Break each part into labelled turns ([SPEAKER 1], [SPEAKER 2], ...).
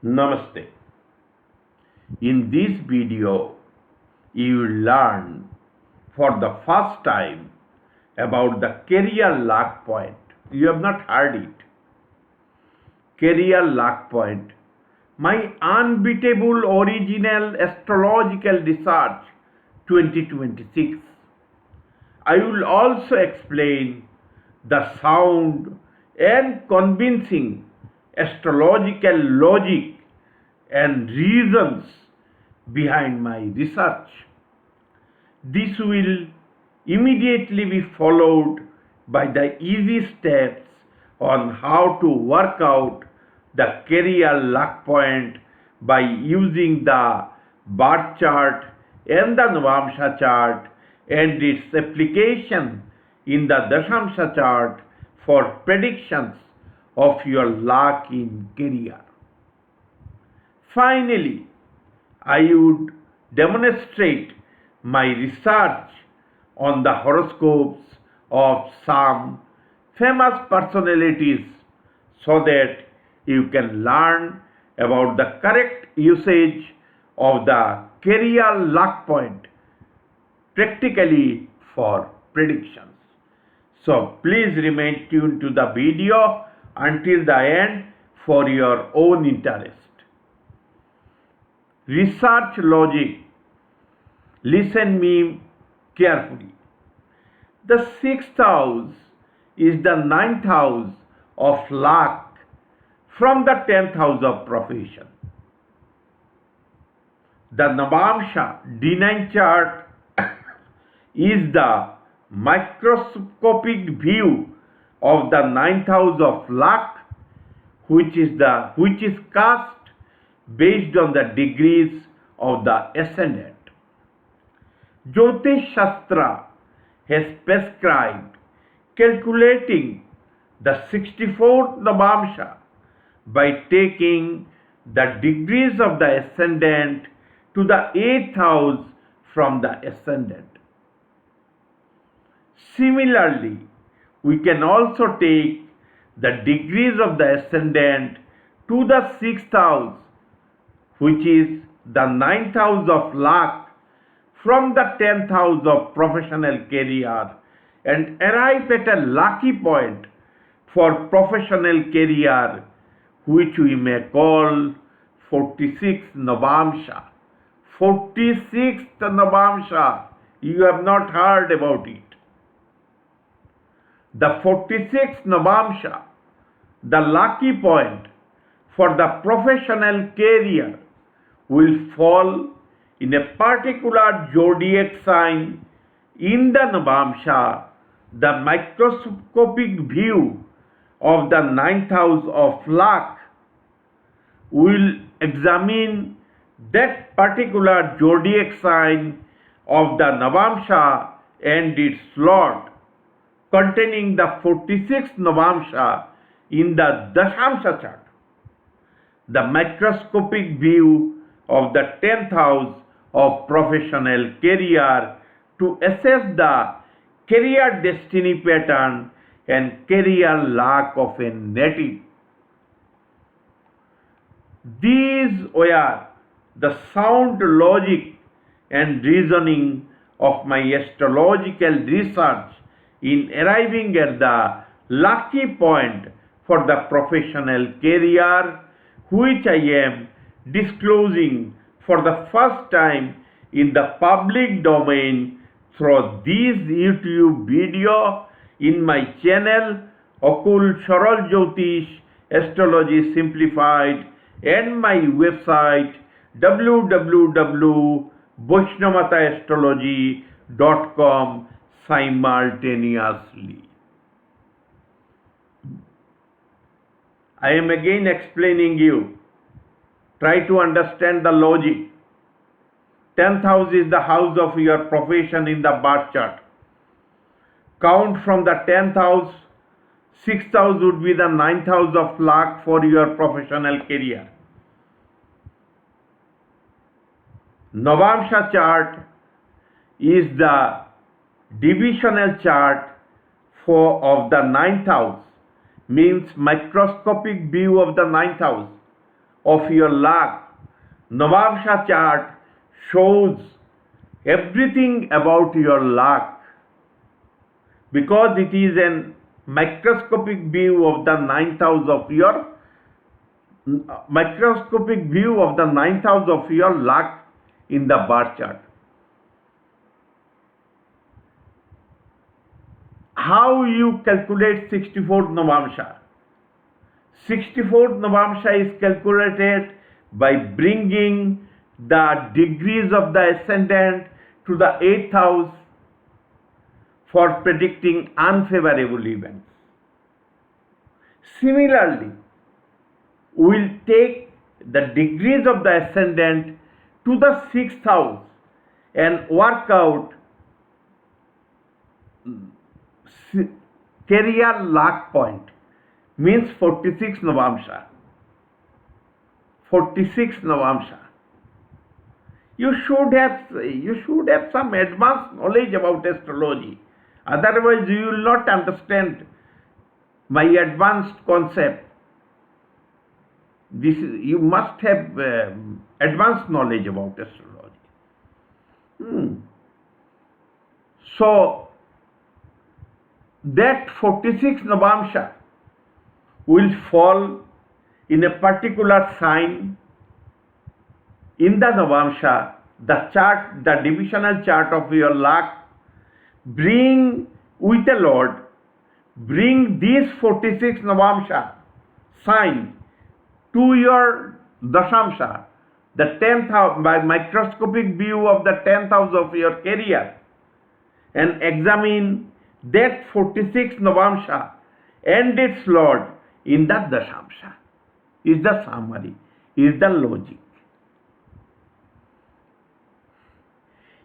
[SPEAKER 1] Namaste. In this video, you will learn for the first time about the career luck point. You have not heard it. Career luck point. My unbeatable original astrological research 2026. I will also explain the sound and convincing astrological logic and reasons behind my research. This will immediately be followed by the easy steps on how to work out the career luck point by using the birth chart and the Navamsha chart and its application in the Dashamsha chart for predictions of your luck in career. Finally, I would demonstrate my research on the horoscopes of some famous personalities so that you can learn about the correct usage of the career luck point practically for predictions. So please remain tuned to the video until the end for your own interest. Research logic. Listen me carefully. The sixth house is the ninth house of luck from the 10th house of profession. The Navamsha D9 chart is the microscopic view of the ninth house of luck, which is cast based on the degrees of the Ascendant. Jyotish Shastra has prescribed calculating the 64th Navamsha by taking the degrees of the Ascendant to the 8th house from the Ascendant. Similarly, we can also take the degrees of the Ascendant to the 6th house, which is the 9th house of luck, from the 10th house of professional career and arrive at a lucky point for professional career, which we may call 46th Navamsha. 46th Navamsha, you have not heard about it. The 46th Navamsha, the lucky point for the professional career, will fall in a particular zodiac sign in the Navamsha. The microscopic view of the ninth house of luck will examine that particular zodiac sign of the Navamsha and its slot containing the 46th Navamsha in the Dashamsha chart. The microscopic view of the 10th house of professional career to assess the career destiny pattern and career luck of a native. These were the sound logic and reasoning of my astrological research in arriving at the lucky point for the professional career, which I am disclosing for the first time in the public domain through this YouTube video in my channel Akool Saral Jyotish Astrology Simplified and my website www.vaishnavamatastrology.com simultaneously. I am again explaining you. Try to understand the logic. 10th house is the house of your profession in the birth chart. Count from the 10th house. 6th house would be the 9th house of luck for your professional career. Navamsha chart is the divisional chart of the ninth house, means microscopic view of the ninth house of your luck. Navamsha chart shows everything about your luck because it is a microscopic view of the ninth house of your luck in the birth chart. How you calculate 64th Navamsha? 64th Navamsha is calculated by bringing the degrees of the ascendant to the 8th house for predicting unfavorable events. Similarly, we will take the degrees of the ascendant to the 6th house and work out career luck point, means 46th Navamsha. 46th Navamsha. You should have some advanced knowledge about astrology. Otherwise, you will not understand my advanced concept. You must have advanced knowledge about astrology. So that 46th Navamsha will fall in a particular sign in the Navamsha, the divisional chart of your luck. Bring with a Lord, bring this 46th Navamsha sign to your Dashamsha, the 10th house, by microscopic view of the 10th house of your career, and examine that 46th Navamsha and its Lord in the Dashamsha. Is the summary, is the logic.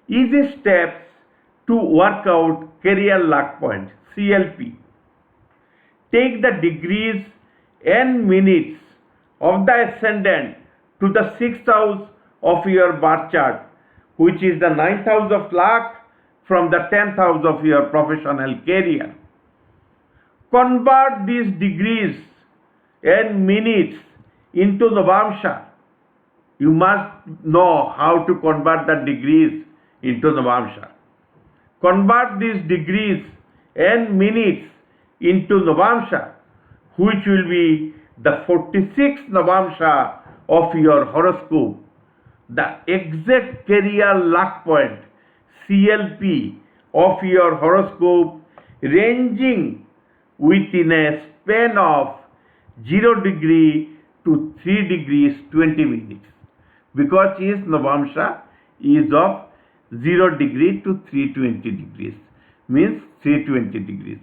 [SPEAKER 1] Easy steps to work out career luck point, CLP. Take the degrees and minutes of the ascendant to the 6th house of your birth chart, which is the 9th house of luck, from the 10th house of your professional career. Convert these degrees and minutes into Navamsha. You must know how to convert the degrees into Navamsha. Convert these degrees and minutes into Navamsha, which will be the 46th Navamsha of your horoscope, the exact career luck point, CLP, of your horoscope, ranging within a span of 0 degree to 3 degrees 20 minutes, because his Navamsha is of 0 degree to 320 degrees, means 320 degrees.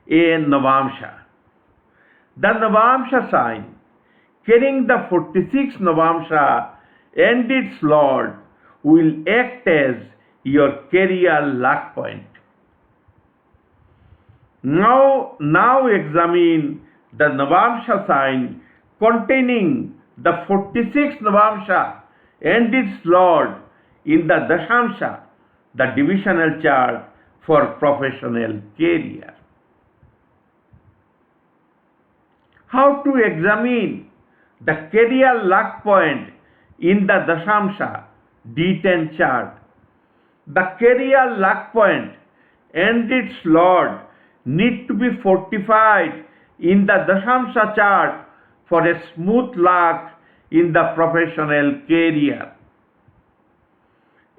[SPEAKER 1] A Navamsha. The Navamsha sign carrying the 46th Navamsha and its Lord will act as your career luck point. Now examine the Navamsha sign containing the 46th Navamsha and its Lord in the Dashamsha, the divisional chart for professional career. How to examine the career luck point in the Dashamsha D10 chart? The career luck point and its Lord need to be fortified in the Dashamsha chart for a smooth luck in the professional career.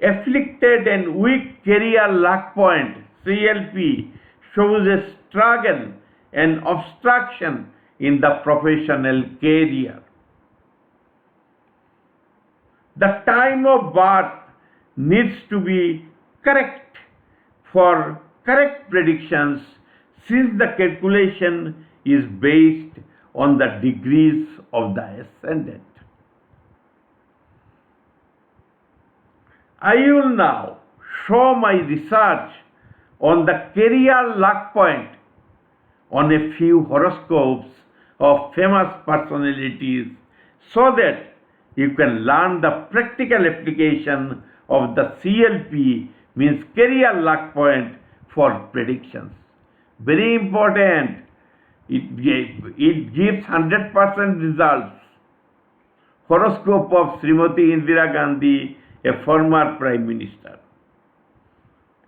[SPEAKER 1] Afflicted and weak career luck point, CLP, shows a struggle and obstruction in the professional career. The time of birth needs to be correct for correct predictions, since the calculation is based on the degrees of the ascendant. I will now show my research on the career luck point on a few horoscopes of famous personalities, so that you can learn the practical application of the CLP, means career luck point, for predictions. Very important. It gives 100% results. horoscope of Srimati Indira Gandhi, a former Prime Minister.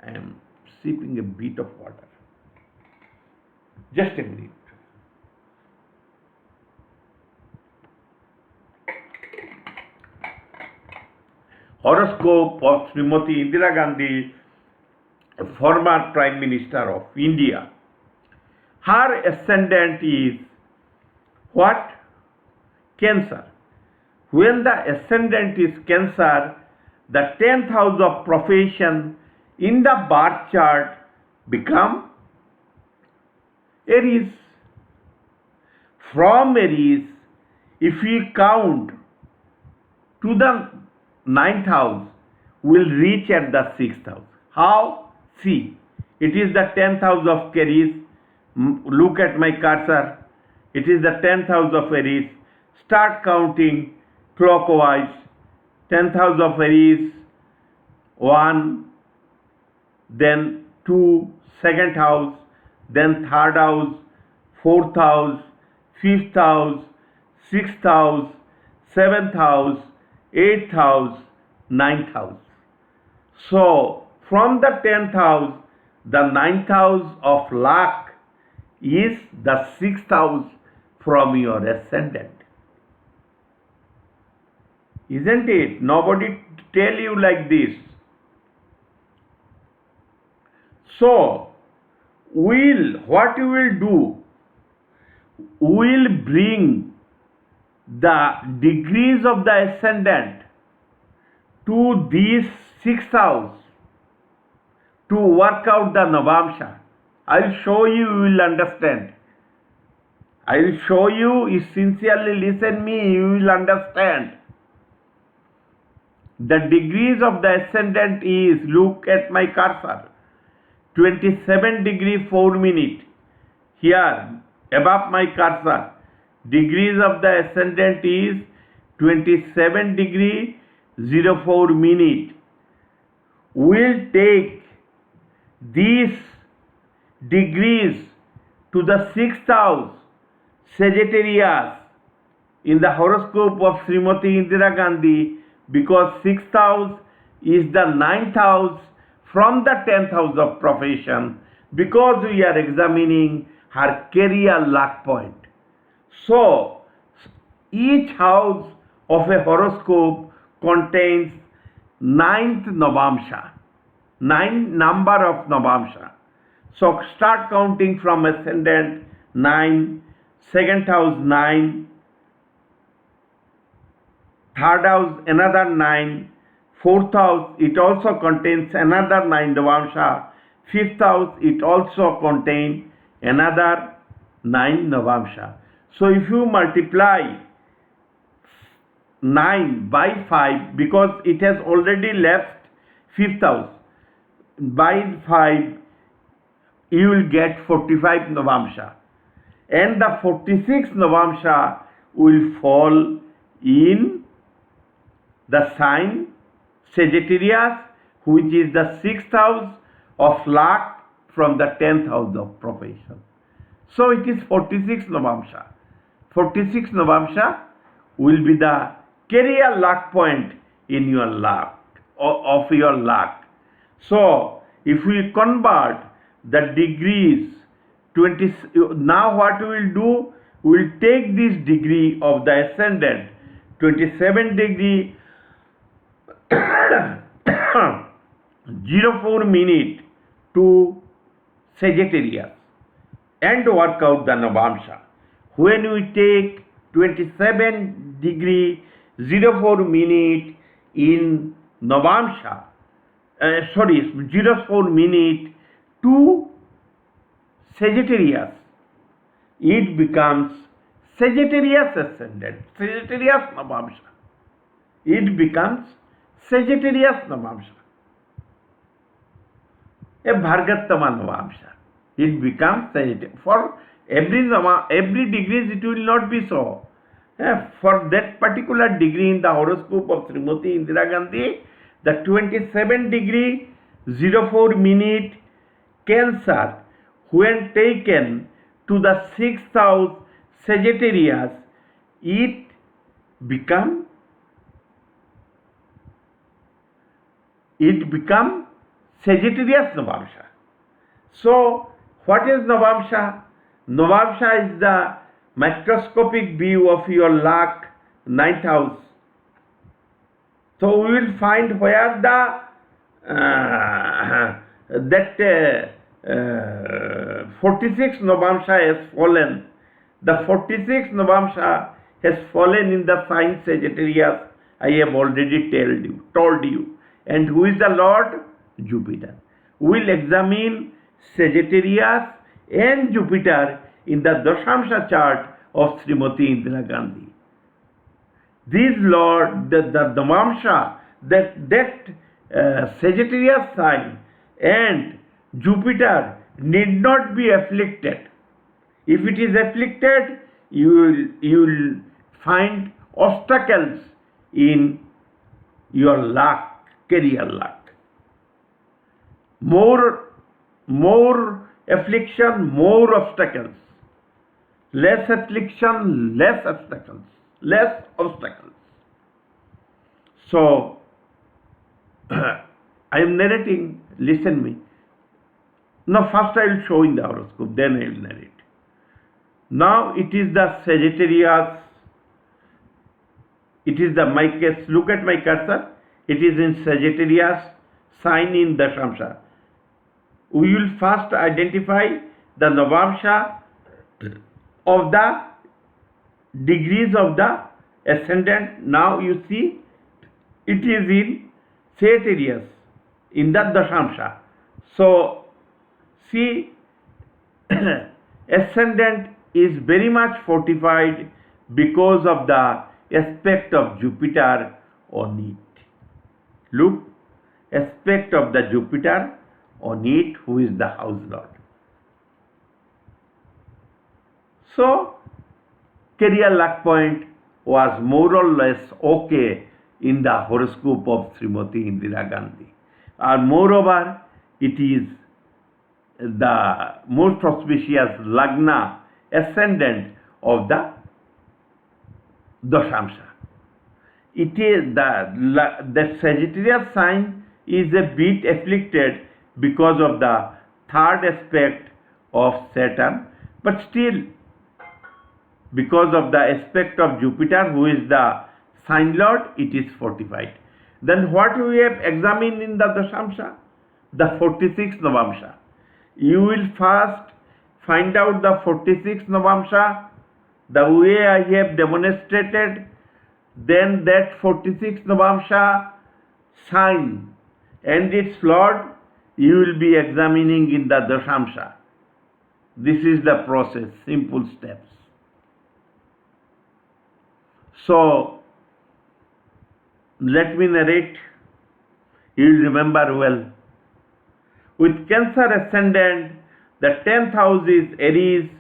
[SPEAKER 1] I am sipping a bit of water. Just a minute. Horoscope of Srimati Indira Gandhi, a former Prime Minister of India. Her ascendant is what? Cancer. When the ascendant is Cancer, the 10th house of profession in the birth chart become Aries. From Aries, if we count to the 9th house, will reach at the 6th house. How? See, it is the 10th house of Aries. Look at my cursor. It is the 10th house of Aries. Start counting clockwise. 10th house of Aries, 1, then 2, second house, then third house, fourth house, fifth house, sixth house, seventh house, eighth house, ninth house. So, from the 10th house, the ninth house of luck is the 6th house from your ascendant. Isn't it? Nobody tell you like this. So, what you will do, will bring the degrees of the ascendant to this 6th house to work out the Navamsha. I will show you, you will understand. I will show you, if sincerely listen me, you will understand. The degrees of the ascendant is, look at my cursor, 27 degree 4 minute. Here, above my cursor, degrees of the ascendant is 27 degree 04 minute. We'll take these degrees to the 6th house, Sagittarius, in the horoscope of Srimati Indira Gandhi, because 6th house is the 9th house from the 10th house of profession, because we are examining her career luck point. So, each house of a horoscope contains 9th Navamsha, 9 number of Navamsha. So, start counting from ascendant 9, second house 9, third house another 9, fourth house it also contains another 9 Navamsha, fifth house it also contains another 9 Navamsha. So if you multiply 9 by 5, because it has already left 5th house, by 5 you will get 45 Navamsha, and the 46th Navamsha will fall in the sign Sagittarius, which is the 6th house of luck from the 10th house of profession. So it is 46 Navamsha. 46 Navamsha will be the career luck point in your luck, of your luck. So if we convert the degrees 20, now what we will do, we will take this degree of the ascendant 27 degree 04 minute to Sagittarius and work out the Navamsha. When we take 27 degree 04 minute in Navamsha, 04 minute to Sagittarius, it becomes Sagittarius ascendant, Sagittarius Navamsha. It becomes Sagittarius Navamsha, a Bhargattama Navamsha. It becomes Sagittarius. For every degree it will not be so. For that particular degree in the horoscope of Srimati Indira Gandhi, the 27 degree 04 minute Cancer, when taken to the 6th house Sagittarius, it becomes it become Sagittarius Navamsha. So, what is Navamsha? Navamsha is the microscopic view of your luck, ninth house. So, we will find where the 46th Navamsha has fallen. The 46th Navamsha has fallen in the sign Sagittarius. I have already told you. And who is the Lord? Jupiter. We will examine Sagittarius and Jupiter in the Dashamsha chart of Srimati Indira Gandhi. These Lord, the Navamsha, that Sagittarius sign and Jupiter need not be afflicted. If it is afflicted, you will find obstacles in your luck, career luck. More affliction, more obstacles. Less affliction, less obstacles. Less obstacles. So, I am narrating, listen me. Now first I will show in the horoscope, then I will narrate. Now it is the Sagittarius. It is the my case. Look at my cursor. It is in Sagittarius, sign in Dashamsha. We will first identify the Navamsha of the degrees of the Ascendant. Now you see it is in Sagittarius in the Dashamsha. So see, Ascendant is very much fortified because of the aspect of Jupiter on it. Look, aspect of the Jupiter on it, who is the house lord. So, career luck point was more or less okay in the horoscope of Srimati Indira Gandhi. And moreover, it is the most auspicious Lagna ascendant of the Dashamsha. It is the Sagittarius sign is a bit afflicted because of the third aspect of Saturn, but still because of the aspect of Jupiter, who is the sign lord, it is fortified. Then what we have examined in the Dashamsha? The 46th Navamsha. You will first find out the 46th Navamsha the way I have demonstrated. Then that 46th Navamsha sign and its lord you will be examining in the Dashamsha. This is the process, simple steps. So, let me narrate. You will remember well. With Cancer ascendant, the 10th house is Aries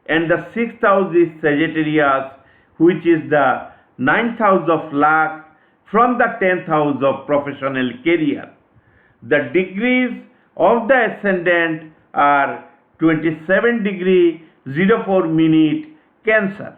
[SPEAKER 1] and the 6th house is Sagittarius, which is the 9th house of luck from the 10th house of professional career. The degrees of the ascendant are 27 degree 04 minute Cancer.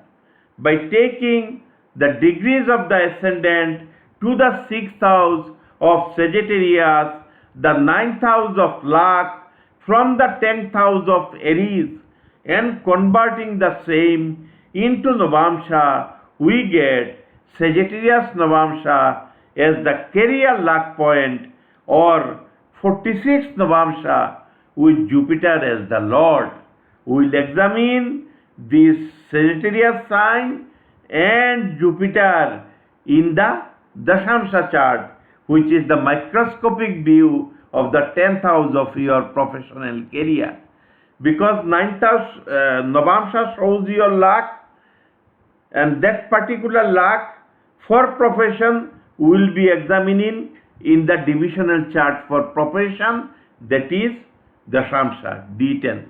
[SPEAKER 1] By taking the degrees of the ascendant to the 6th house of Sagittarius, the 9th house of luck from the 10th house of Aries, and converting the same into Navamsha, we get Sagittarius Navamsha as the career luck point, or 46th Navamsha with Jupiter as the Lord. We will examine this Sagittarius sign and Jupiter in the Dashamsha chart, which is the microscopic view of the 10th house of your professional career. Because 9th house Navamsha shows your luck, and that particular luck for profession we will be examining in the divisional chart for profession, that is Dashamsha, D10.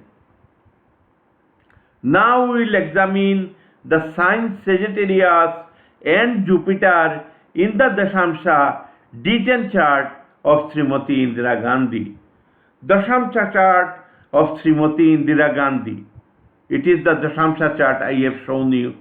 [SPEAKER 1] Now we will examine the sign Sagittarius and Jupiter in the Dashamsha D10 chart of Srimati Indira Gandhi. Dashamsha chart of Srimati Indira Gandhi. It is the Dashamsha chart I have shown you.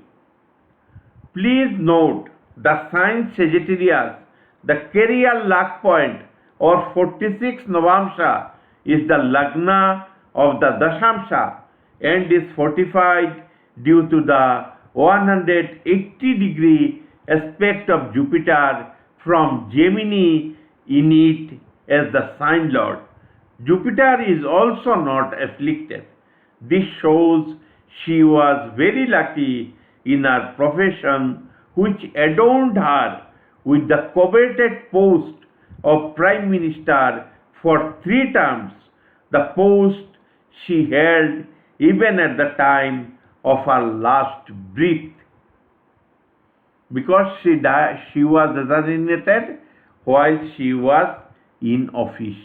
[SPEAKER 1] Please note the sign Sagittarius, the career luck point or 46th Navamsha is the Lagna of the Dashamsha and is fortified due to the 180-degree aspect of Jupiter from Gemini in it as the sign lord. Jupiter is also not afflicted. This shows she was very lucky in her profession, which adorned her with the coveted post of Prime Minister for 3 terms, the post she held even at the time of her last breath. Because she was assassinated while she was in office.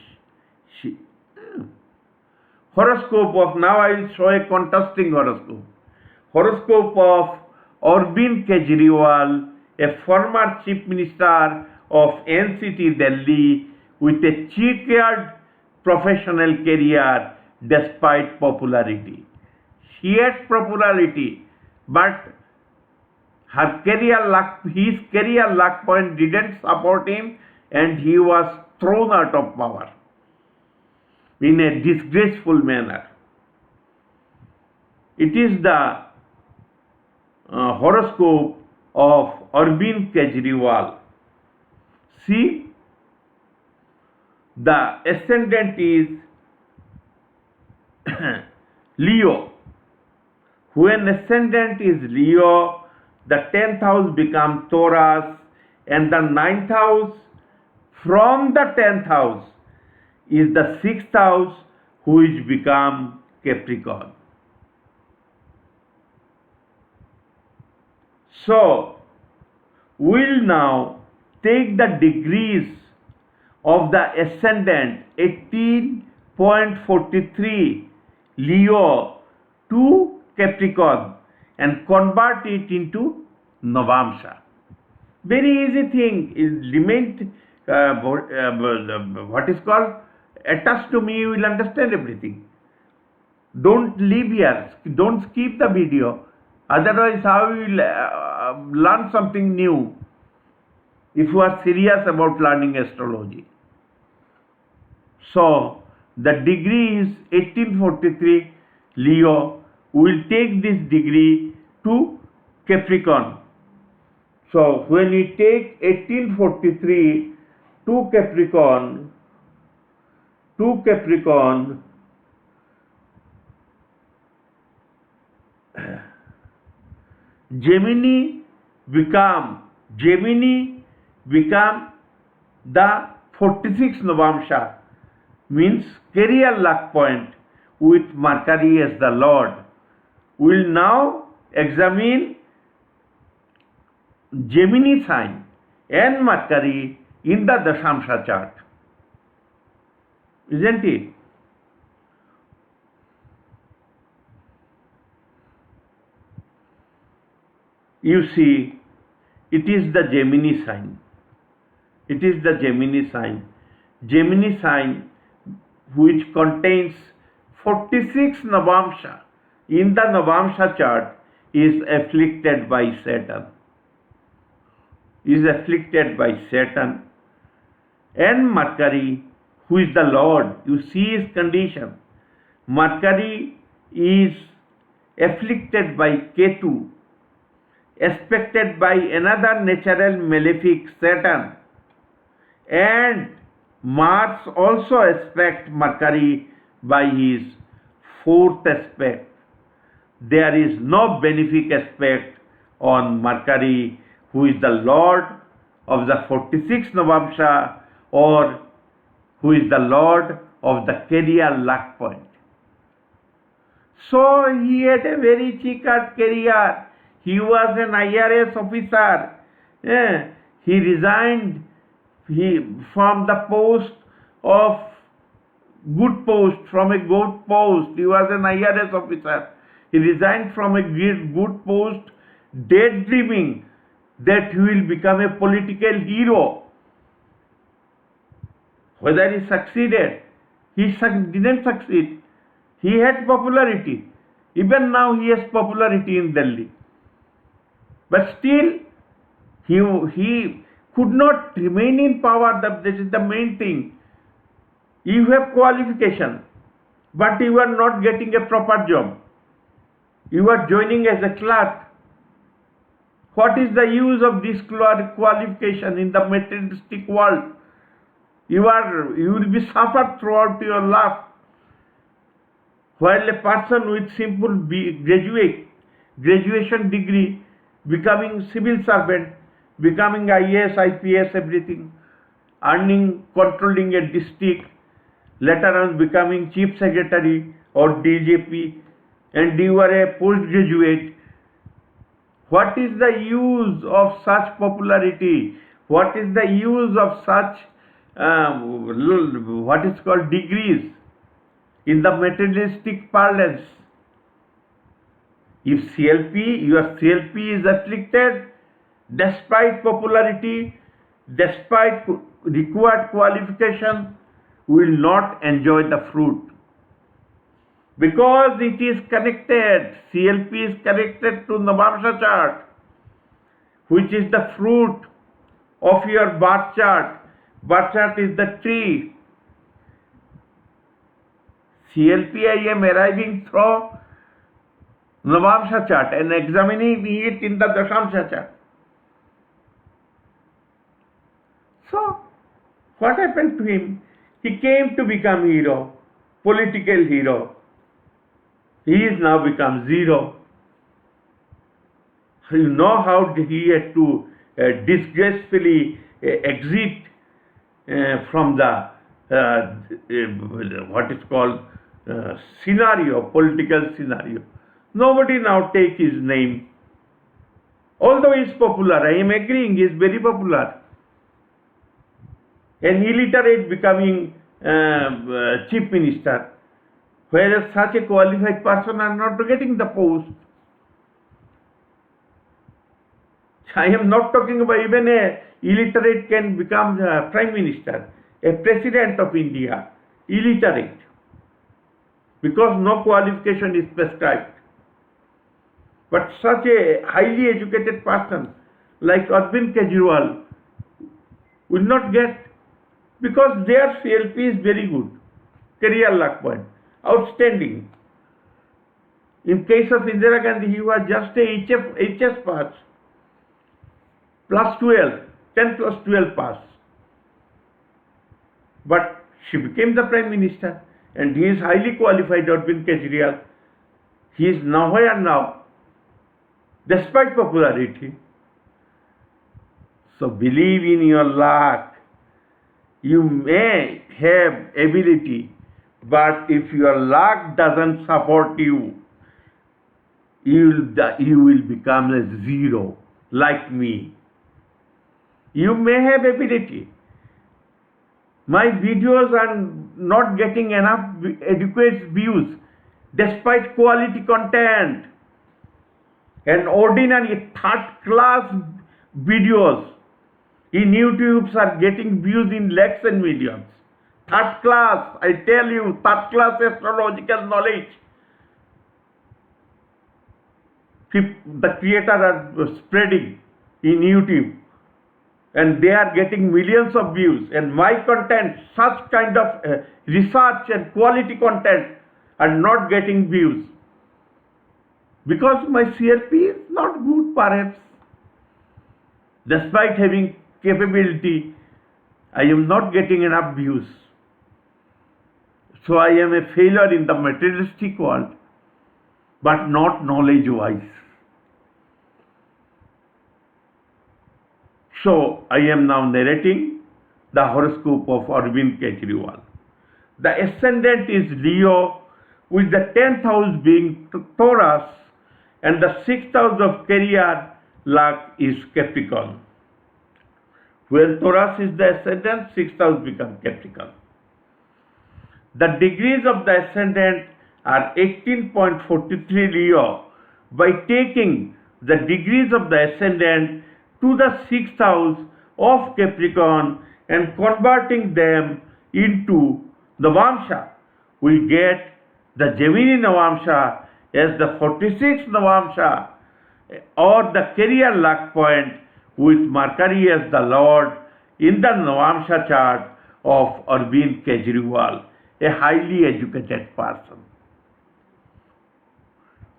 [SPEAKER 1] Horoscope of, now I will show a contrasting horoscope. Horoscope of Arvind Kejriwal, a former Chief Minister of NCT Delhi with a checkered professional career despite popularity. She had popularity, but his career luck point didn't support him and he was thrown out of power in a disgraceful manner. It is the horoscope of Arvind Kejriwal. See, the ascendant is Leo. When ascendant is Leo, the 10th house becomes Taurus, and the 9th house from the 10th house is the 6th house, which become Capricorn. So, we'll now take the degrees of the ascendant 18.43 Leo to Capricorn and convert it into Navamsha. Very easy thing. Remain what is called attached to me, you will understand everything. Don't leave here. Don't skip the video. Otherwise, how you will learn something new if you are serious about learning astrology. So, the degree is 1843 Leo. We will take this degree to Capricorn. So, when we take 1843 to Capricorn, Gemini become the 46th Navamsha, means career luck point with Mercury as the Lord. We will now examine Gemini sign and Mercury in the Dashamsha chart. Isn't it? You see, it is the Gemini sign. It is the Gemini sign. Gemini sign, which contains 46 Navamsha in the Navamsha chart, is afflicted by Saturn. And Mercury, who is the Lord, you see his condition. Mercury is afflicted by Ketu, aspected by another natural malefic, Saturn, and Mars also aspects Mercury by his 4th aspect. There is no benefic aspect on Mercury, who is the Lord of the 46th Navamsha, or who is the Lord of the career luck point. So he had a very checkered career. He was an IRS officer. He resigned from the post of good post, from a good post. He was an IRS officer. He resigned from a good post, daydreaming that he will become a political hero. Whether he succeeded, he didn't succeed. He had popularity. Even now he has popularity in Delhi. But still, he could not remain in power. This is the main thing. You have qualification, but you are not getting a proper job. You are joining as a clerk. What is the use of this qualification in the materialistic world? You will be suffered throughout your life. While a person with simple graduation degree, becoming civil servant, becoming IAS, IPS, everything, earning, controlling a district, later on becoming chief secretary or DJP, and you are a postgraduate. What is the use of such popularity? What is the use of such what is called degrees in the materialistic parlance? If your CLP is afflicted, despite popularity, despite required qualification, will not enjoy the fruit. Because it is connected, CLP is connected to Navamsha chart, which is the fruit of your birth chart. Birth chart is the tree. CLP I am arriving through Navamsha chart and examining it in the Dashamsha chart. So, what happened to him? He came to become hero, political hero. He is now become zero. You know how he had to disgracefully exit from the what is called scenario, political scenario. Nobody now take his name. Although he is popular, I am agreeing, he is very popular. An illiterate becoming chief minister, whereas such a qualified person are not getting the post. I am not talking about even a illiterate can become prime minister, a president of India, illiterate, because no qualification is prescribed. But such a highly educated person like Arvind Kejriwal will not get, because their CLP is very good, career luck point, outstanding. In case of Indira Gandhi, he was just a HS pass, plus 12, 10 plus 12 pass. But she became the Prime Minister, and he is highly qualified, Arvind Kejriwal. He is nowhere now, despite popularity. So believe in your luck. You may have ability, but if your luck doesn't support you, you will become a zero, like me. You may have ability. My videos are not getting enough adequate views, despite quality content. And ordinary third-class videos in YouTube are getting views in lakhs and millions. Third class, I tell you, third class astrological knowledge. The creators are spreading in YouTube, and they are getting millions of views. And my content, such kind of research and quality content, are not getting views. Because my CLP is not good, perhaps. Despite having capability, I am not getting enough views. So I am a failure in the materialistic world, but not knowledge-wise. So I am now narrating the horoscope of Arvind Kejriwal. The ascendant is Leo, with the 10th house being Taurus, and the 6th house of career luck is Capricorn. When Taurus is the ascendant, 6th house becomes Capricorn. The degrees of the ascendant are 18.43 Leo. By taking the degrees of the ascendant to the 6th house of Capricorn and converting them into Navamsha, we get the Gemini Navamsha as the 46th Navamsha, or the career luck point with Mercury as the Lord in the Navamsha chart, of Arvind Kejriwal, a highly educated person.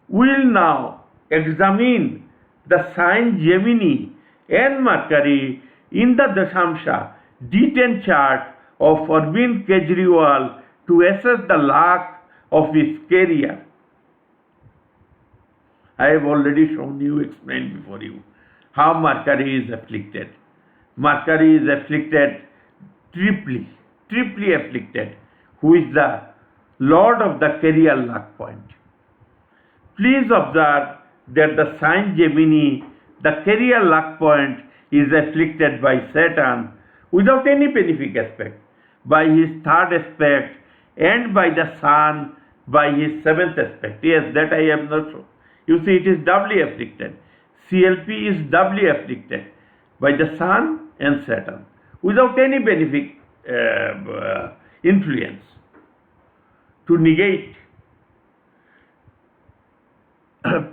[SPEAKER 1] We will now examine the sign Gemini and Mercury in the Dashamsha D10 chart of Arvind Kejriwal to assess the luck of his career. I have already explained before you, how Mercury is afflicted. Mercury is afflicted triply afflicted, who is the Lord of the career luck point. Please observe that the sign Gemini, the career luck point, is afflicted by Saturn without any benefic aspect, by his third aspect, and by the Sun by his seventh aspect. Yes, that I have not shown. You see, it is doubly afflicted. CLP is doubly afflicted by the Sun and Saturn without any benefic influence to negate.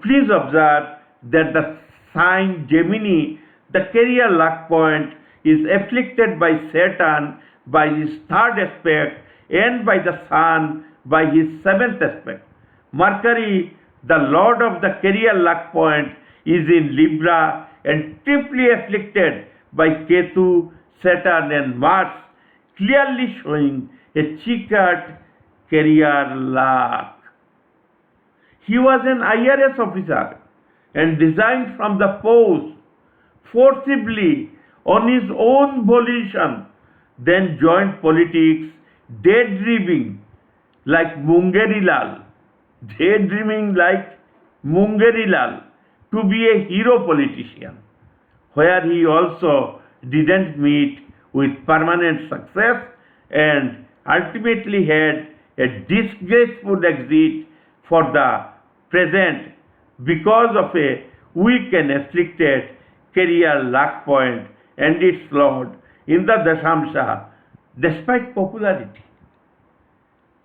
[SPEAKER 1] Please observe that the sign Gemini, the career luck point, is afflicted by Saturn by his third aspect and by the Sun by his seventh aspect. Mercury, the Lord of the career luck point, is in Libra and triply afflicted by Ketu, Saturn and Mars, clearly showing a checkered career luck. He was an IRS officer and resigned from the post forcibly on his own volition, then joined politics, daydreaming like Mungerilal to be a hero politician, where he also didn't meet with permanent success and ultimately had a disgraceful exit for the present because of a weak and afflicted career luck point and its lord in the Dashamsha. Despite popularity,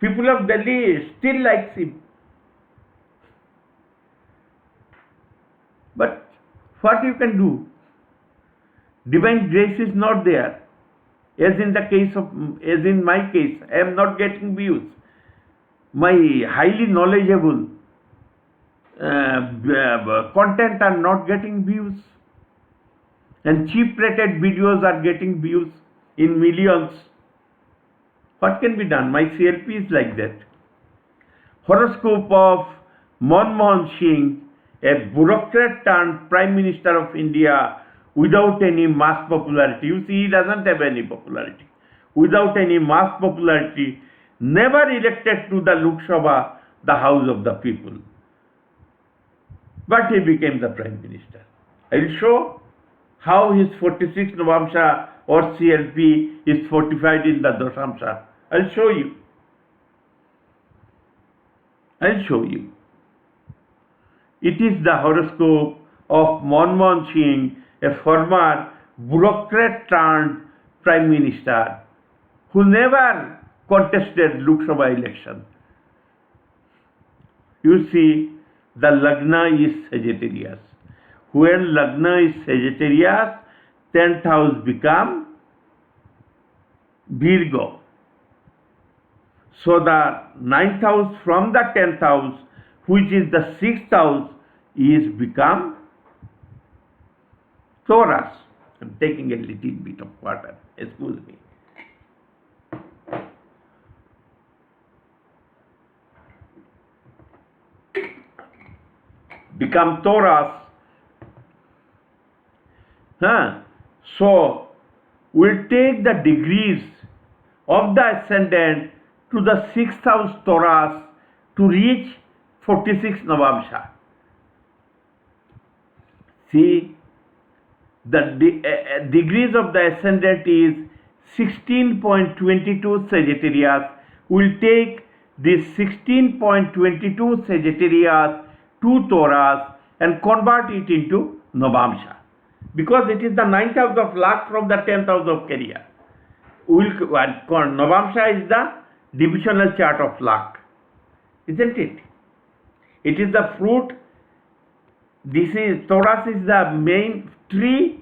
[SPEAKER 1] people of Delhi still likes him. But what you can do? Divine grace is not there. As in my case, I am not getting views. My highly knowledgeable content are not getting views, and cheap rated videos are getting views in millions. What can be done? My CLP is like that. Horoscope of Manmohan Singh, a bureaucrat turned Prime Minister of India without any mass popularity. You see, he doesn't have any popularity. Without any mass popularity, never elected to the Lok Sabha, the House of the People. But he became the Prime Minister. I will show how his 46th Navamsha or CLP is fortified in the Dashamsha. I'll show you. It is the horoscope of Manmohan Singh, a former bureaucrat turned Prime Minister who never contested Lok Sabha election. You see, the Lagna is Sagittarius. When Lagna is Sagittarius, 10th house become Virgo. So the 9th house from the 10th house, which is the 6th house, is become Taurus. I'm taking a little bit of water. Excuse me. Become Taurus. So we'll take the degrees of the ascendant to the 6th house Taurus to reach 46th Navamsha. See, the degrees of the ascendant is 16.22 Sagittarius. We'll take this 16.22 Sagittarius to Taurus and convert it into Navamsha, because it is the 9th house of luck from the 10th house of career. Navamsha is the divisional chart of luck, isn't it? It is the fruit. Taurus is the main tree,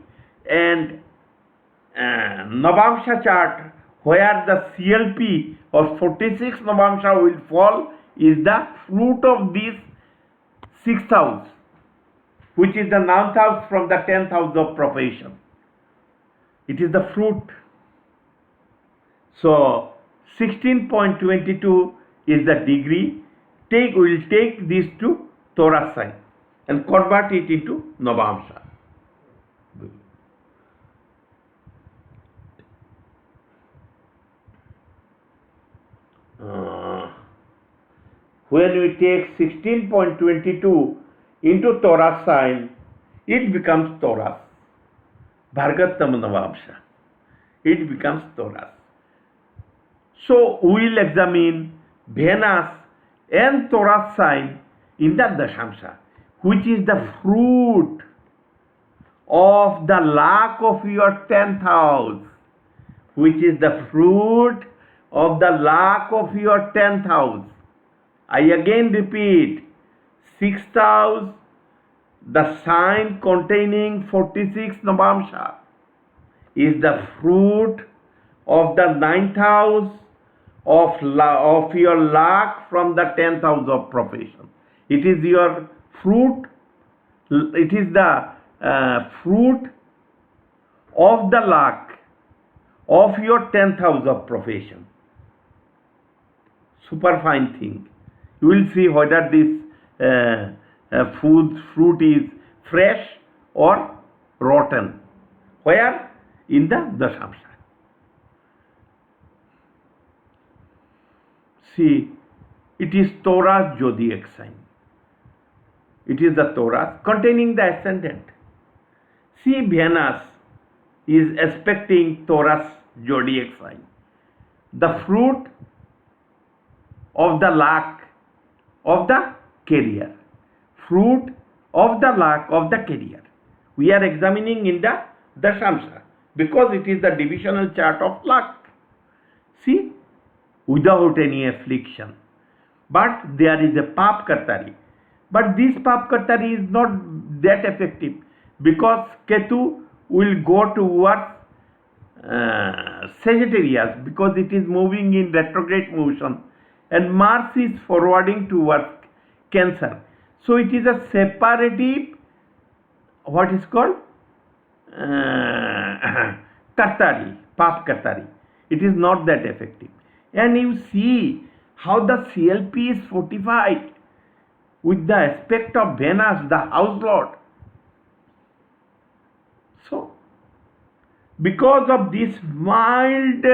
[SPEAKER 1] and Navamsha chart, where the CLP or 46th Navamsha will fall is the fruit of this 6th house, which is the 9th house from the 10th house of profession. It is the fruit. So 16.22 is the degree. We will take this to Torah sign and convert it into Navamsha. When we take 16.22 into Torah sign, it becomes Torah. Bhargatam Navamsha. It becomes Torah. So we will examine Venus and Torah sign in the Dashamsha, which is the fruit of the luck of your 10th house. Which is the fruit of the luck of your 10th house. I again repeat, 6th house, the sign containing 46 Navamsha, is the fruit of the 9th house of your luck from the 10th house of profession. It is your fruit, it is the fruit of the luck of your 10th house of profession. Super fine thing. You will see whether this fruit is fresh or rotten. Where? In the Dashamsha. See, it is Torah's zodiac sign. It is the Torah containing the ascendant. See, Venus is aspecting Torah's zodiac sign. The fruit of the luck of the career. Fruit of the luck of the career. We are examining in the Dashamsha because it is the divisional chart of luck. See, without any affliction. But there is a Pap Kartari. But this Pap Kartari is not that effective because Ketu will go towards Sagittarius because it is moving in retrograde motion, and Mars is forwarding towards Cancer. So it is a separative, what is called? Kartari, Pap Kartari. It is not that effective. And you see how the CLP is fortified with the aspect of Venus, the house lord. So, because of this mild,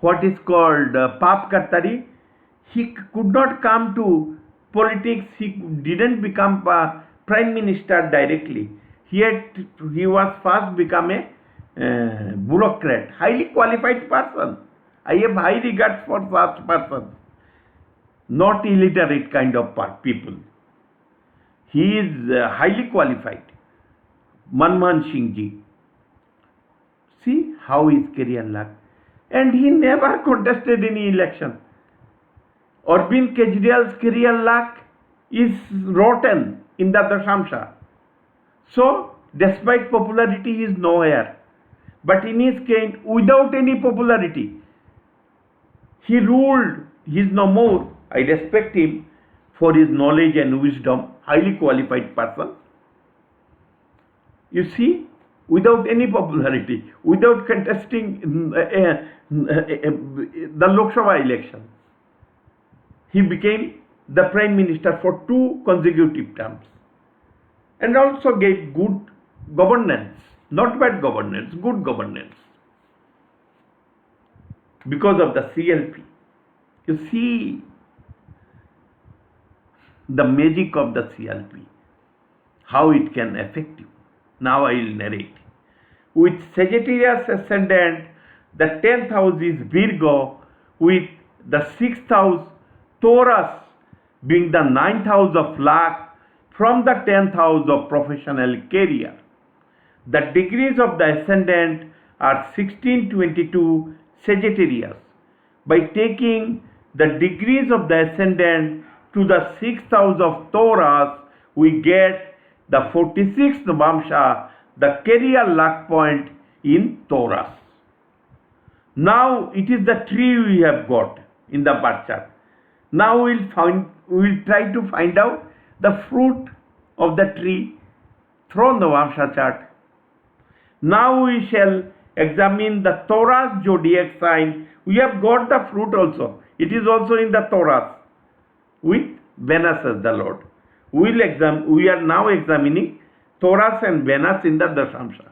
[SPEAKER 1] what is called Pap Kartari, he could not come to politics. He didn't become prime minister directly. He was first become a bureaucrat, highly qualified person. I have high regards for such persons, not illiterate kind of people. He is highly qualified. Manmohan Singh ji. See how his career luck. And he never contested any election. Arvind Kejriwal's career luck is rotten in the Dashamsha. So, despite popularity, he is nowhere. But in his case, without any popularity, he ruled. He is no more. I respect him for his knowledge and wisdom, highly qualified person. You see, without any popularity, without contesting the Lok Sabha election, he became the prime minister for 2 consecutive terms and also gave good governance, not bad governance, good governance because of the CLP. You see the magic of the CLP, how it can affect you. Now I will narrate. With Sagittarius ascendant, the 10th house is Virgo, with the 6th house Taurus being the 9th house of luck from the 10th house of professional career. The degrees of the ascendant are 1622 Sagittarius. By taking the degrees of the ascendant to the 6th house of Taurus, we get the 46th Navamsha, the career luck point in Taurus. Now it is the tree we have got in the birth chart. Now we will try to find out the fruit of the tree through the Navamsha chart. Now we shall examine the Taurus zodiac sign. We have got the fruit also. It is also in the Taurus with Venus as the Lord. We are now examining Taurus and Venus in the Dashamsha,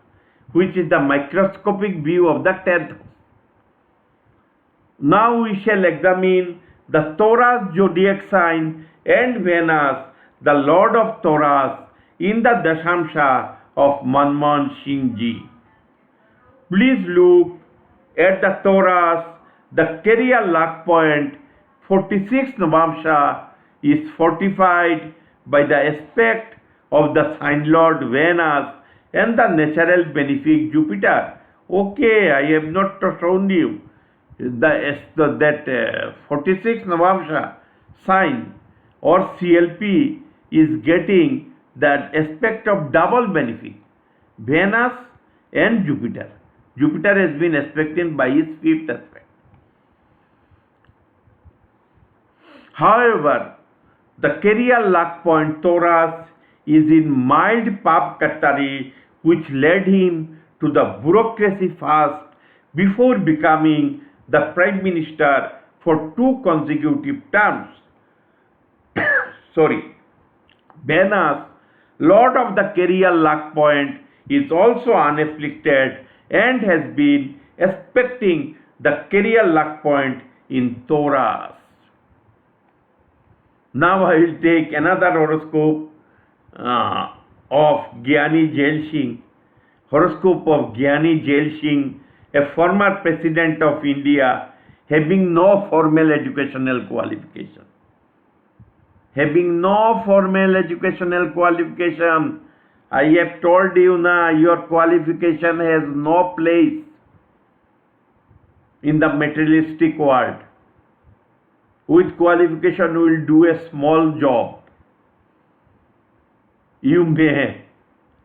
[SPEAKER 1] which is the microscopic view of the 10th house. Now we shall examine the Taurus zodiac sign and Venus, the Lord of Taurus, in the Dashamsha of Manmohan Singh ji. Please look at the Taurus. The career luck point 46th Navamsha is fortified by the aspect of the sign lord Venus and the natural benefic Jupiter. Okay, I have not shown you that 46th Navamsha sign or CLP is getting that aspect of double benefic, Venus and Jupiter. Jupiter has been aspected by his fifth aspect. However, the career luck point Taurus is in mild Pap Kattari, which led him to the bureaucracy first before becoming the Prime Minister for 2 consecutive terms. Venus, Lord of the career luck point, is also unafflicted and has been aspecting the career luck point in Taurus. Now I will take another horoscope of Giani Zail Singh. Horoscope of Giani Zail Singh, a former president of India, having no formal educational qualification. Having no formal educational qualification, I have told you now, your qualification has no place in the materialistic world. With qualification, you will do a small job. You may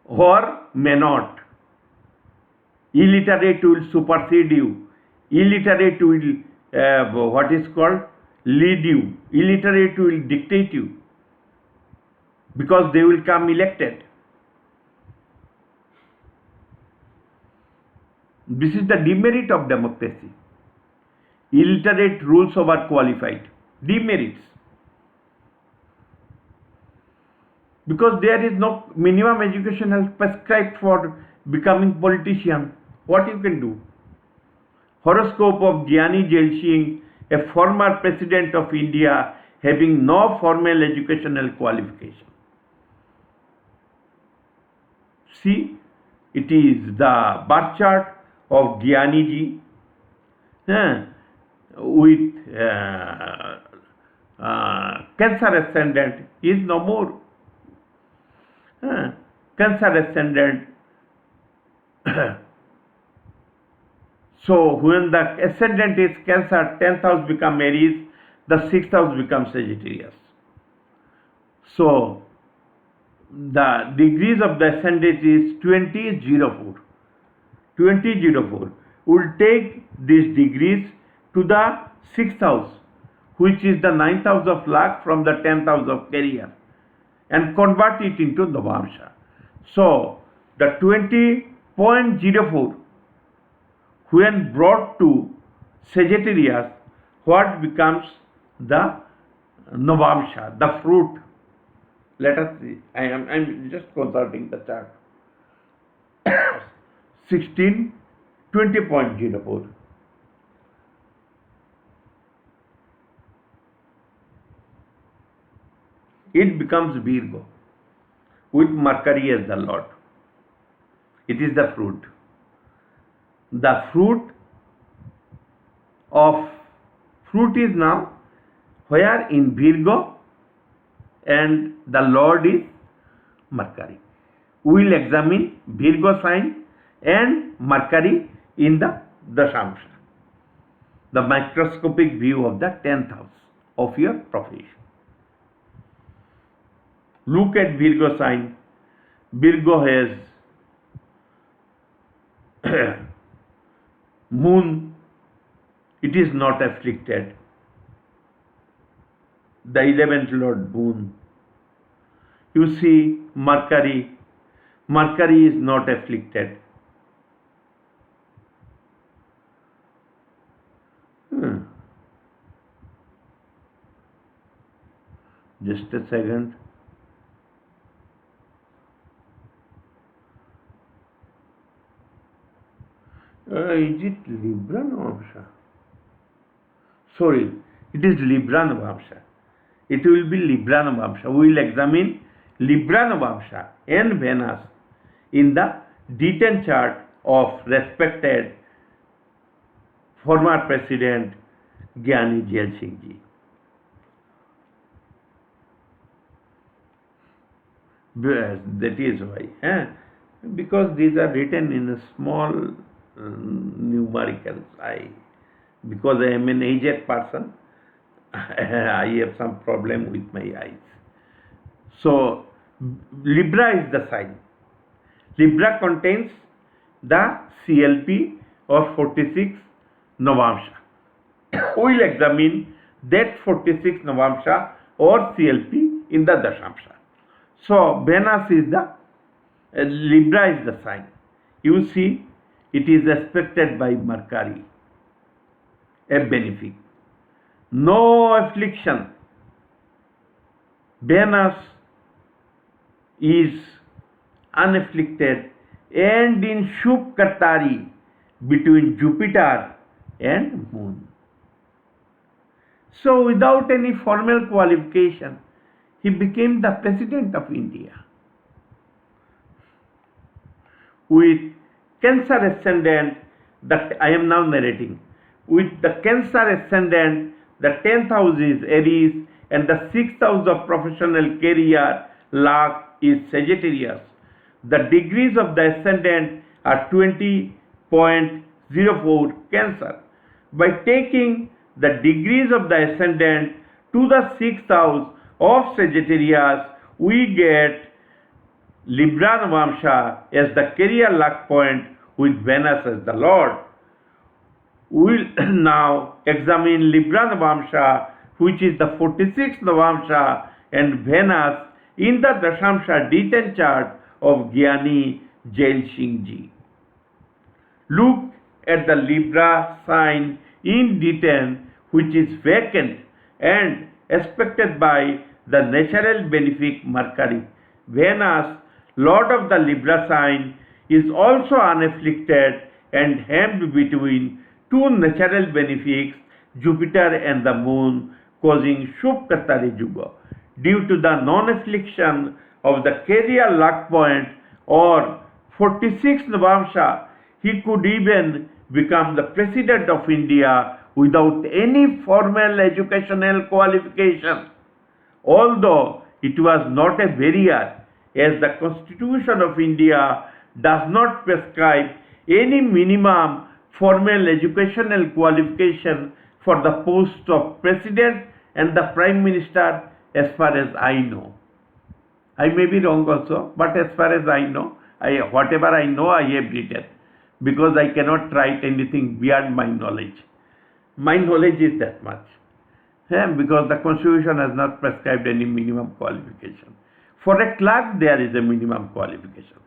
[SPEAKER 1] or may not. Illiterate will supersede you. Illiterate will lead you. Illiterate will dictate you, because they will come elected. This is the demerit of democracy. Illiterate rules over qualified. Demerits. Because there is no minimum educational prescribed for becoming politician. What you can do? Horoscope of Giani Zail Singh, a former president of India, having no formal educational qualification. See, it is the birth chart of Giani ji with Cancer Ascendant. He is no more. Cancer Ascendant. So when the Ascendant is Cancer, 10th house becomes Aries, the 6th house becomes Sagittarius. So the degrees of the Ascendant is 2004. 2004. We will take these degrees to the 6th house, which is the 9th house of luck from the 10th house of career, and convert it into Navamsha. So the 20.04 when brought to Sagittarius, what becomes the Navamsha, the fruit? Let us see. I'm just consulting the chart. 20.04. It becomes Virgo with Mercury as the Lord. It is the fruit. The fruit is now where? In Virgo, and the Lord is Mercury. We will examine Virgo sign and Mercury in the Dashamsha, the microscopic view of the 10th house of your profession. Look at Virgo sign. Virgo has Moon it is not afflicted. The 11th Lord Moon. You see, Mercury is not afflicted. Just a second. Is it Libra Navamsha? Sorry, it is Libra Navamsha. It will be Libra Navamsha. We will examine Libra Navamsha and Venus in the D10 chart of respected former President Giani Zail Singh ji. That is why. Because these are written in a small numericals. Because I am an aged person, I have some problem with my eyes. So, Libra is the sign. Libra contains the CLP or 46th Navamsha. We will examine that 46th Navamsha or CLP in the Dashamsha. So, Venus is the, Libra is the sign. You see, it is aspected by Mercury, a benefic. No affliction. Venus is unafflicted and in Shubh Kartari between Jupiter and Moon. So, without any formal qualification, he became the President of India. With Cancer Ascendant, that I am now narrating, with the Cancer Ascendant, the 10th house is Aries and the 6th house of professional career, luck, is Sagittarius. The degrees of the Ascendant are 20.04 Cancer. By taking the degrees of the Ascendant to the 6th house of Sagittarius, we get Libra Navamsha as the career luck point with Venus as the Lord. We will now examine Libra Navamsha, which is the 46th Navamsha, and Venus in the Dashamsha D10 chart of Giani Zail Singh ji. Look at the Libra sign in D10, which is vacant and aspected by the natural benefic Mercury. Venus, Lord of the Libra sign, is also unafflicted and hemmed between two natural benefics, Jupiter and the Moon, causing Shubh Kartari Yuga. Due to the non-affliction of the career luck point or 46th Navamsha, he could even become the President of India without any formal educational qualification. Although it was not a barrier, as the Constitution of India does not prescribe any minimum formal educational qualification for the post of President and the Prime Minister, as far as I know. I may be wrong also, but as far as I know, whatever I know I have written, because I cannot write anything beyond my knowledge. My knowledge is that much. Because the Constitution has not prescribed any minimum qualification. For a clerk, there is a minimum qualification.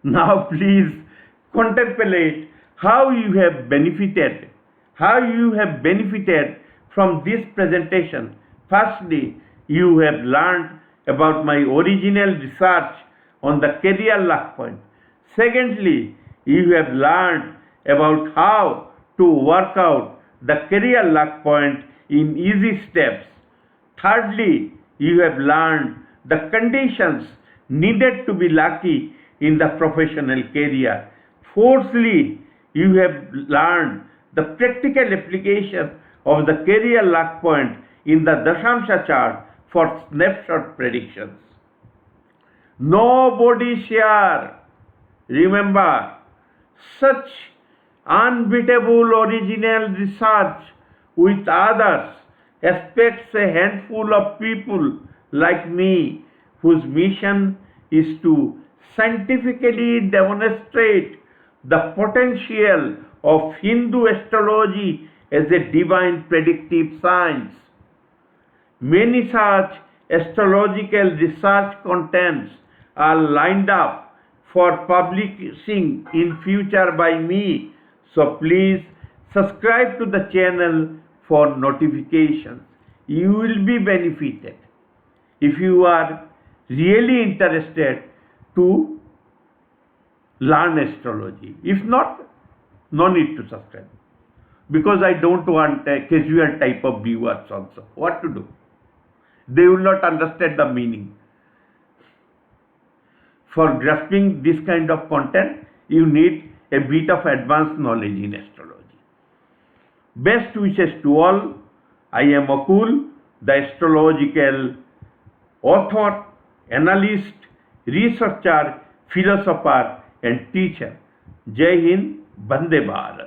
[SPEAKER 1] Now, please contemplate how you have benefited from this presentation. Firstly, you have learned about my original research on the career luck point. Secondly, you have learned about how to work out the career luck point in easy steps. Thirdly, you have learned the conditions needed to be lucky in the professional career. Fourthly, you have learned the practical application of the career luck point in the Dashamsha chart for snapshot predictions. Nobody share. Remember, such unbeatable original research with others expects a handful of people like me, whose mission is to scientifically demonstrate the potential of Hindu astrology as a divine predictive science. Many such astrological research contents are lined up for publishing in future by me, so please subscribe to the channel for notifications. You will be benefited if you are really interested to learn astrology. If not, no need to subscribe, because I don't want a casual type of viewers also. What to do? They will not understand the meaning. For grasping this kind of content, you need a bit of advanced knowledge in astrology. Best wishes to all. I am Akool, the astrological author, analyst, researcher, philosopher and teacher. Jai Hind, Vande Bharat.